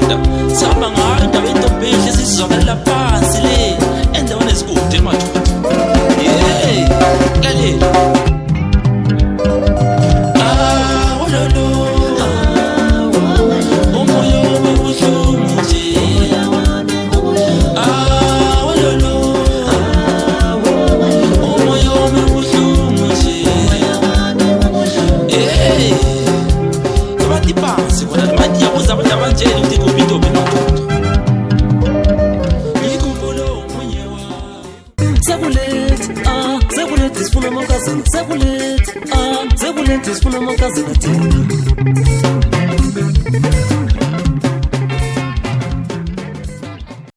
madoda sihamba ngayo indaba yentombihle sizizwakala phansi le endaweni ezikude madoda lalela Sefuna amakazi kathini